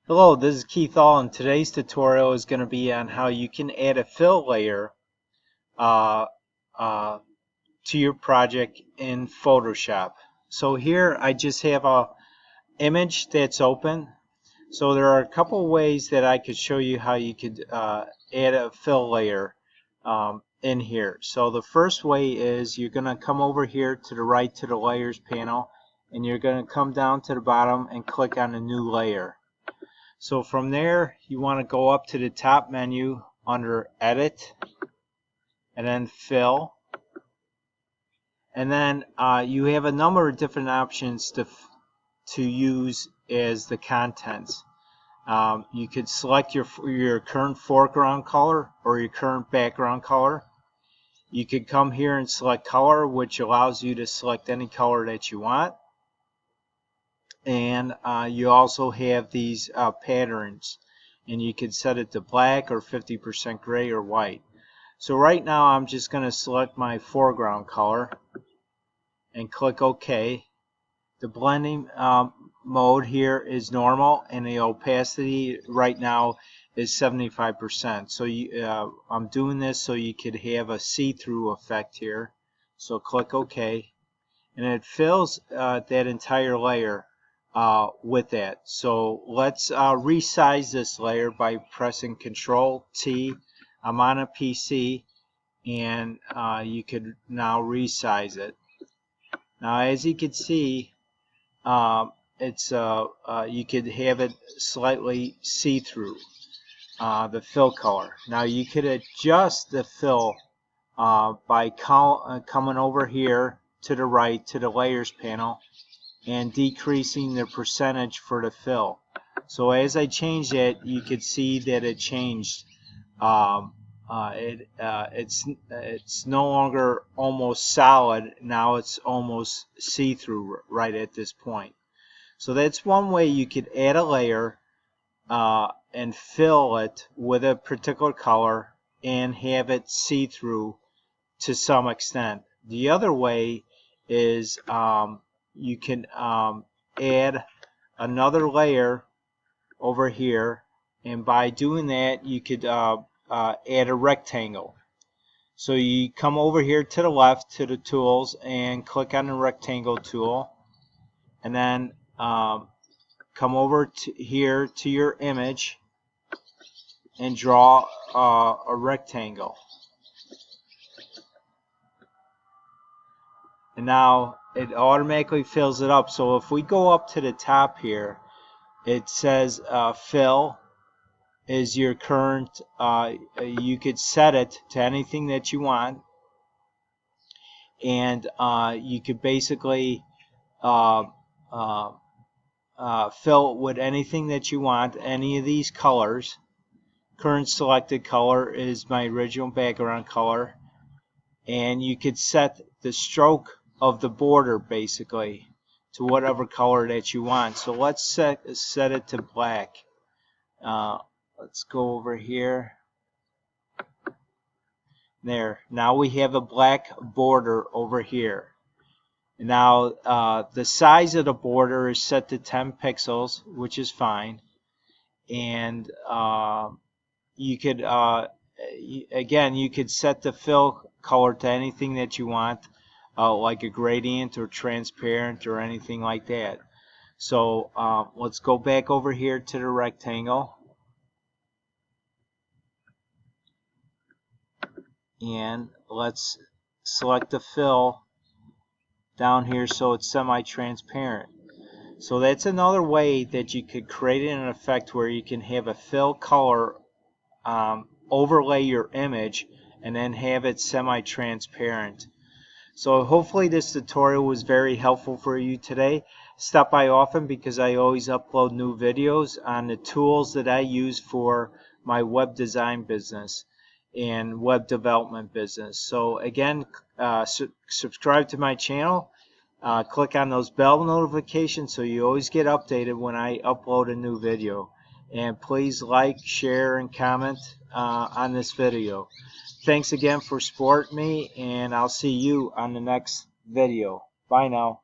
Hello, this is Keith All, and today's tutorial is going to be on how you can add a fill layer uh, uh, to your project in Photoshop. So here I just have a image that's open. So there are a couple ways that I could show you how you could add a fill layer in here. So the first way is you're going to come over here to the right to the layers panel, and you're going to come down to the bottom and click on a new layer. So from there, you want to go up to the top menu under Edit, and then Fill, and then you have a number of different options to use as the contents. You could select your current foreground color or your current background color. You could come here and select color, which allows you to select any color that you want. And you also have these patterns, and you can set it to black or 50% gray or white. So right now I'm just going to select my foreground color and click OK. The blending mode here is normal, and the opacity right now is 75%. So I'm doing this so you could have a see-through effect here. So click OK, and it fills that entire layer with that. So let's resize this layer by pressing Control T. I'm on a PC, and you could now resize it. Now, as you can see, it's you could have it slightly see-through, the fill color. Now you could adjust the fill by coming over here to the right to the layers panel and decreasing the percentage for the fill. So as I change it, you could see that it changed. It's no longer almost solid. Now it's almost see-through right at this point. So that's one way you could add a layer and fill it with a particular color and have it see-through to some extent. The other way is you can add another layer over here, and by doing that you could add a rectangle. So you come over here to the left to the tools and click on the rectangle tool, and then come over to here to your image and draw a rectangle. And now it automatically fills it up. So if we go up to the top here, it says fill is your current, you could set it to anything that you want, and you could basically fill it with anything that you want, any of these colors. Current selected color is my original background color, and you could set the stroke of the border basically to whatever color that you want. So let's set it to black. Let's go over here. There. Now we have a black border over here. Now the size of the border is set to 10 pixels, which is fine. And you could again, you could set the fill color to anything that you want, like a gradient or transparent or anything like that. So let's go back over here to the rectangle, and let's select the fill down here so it's semi-transparent. So that's another way that you could create an effect where you can have a fill color overlay your image and then have it semi-transparent. So hopefully this tutorial was very helpful for you today. Stop by often because I always upload new videos on the tools that I use for my web design business and web development business. So again, subscribe to my channel. Click on those bell notifications so you always get updated when I upload a new video. And please like, share, and comment on this video. Thanks again for supporting me, and I'll see you on the next video. Bye now.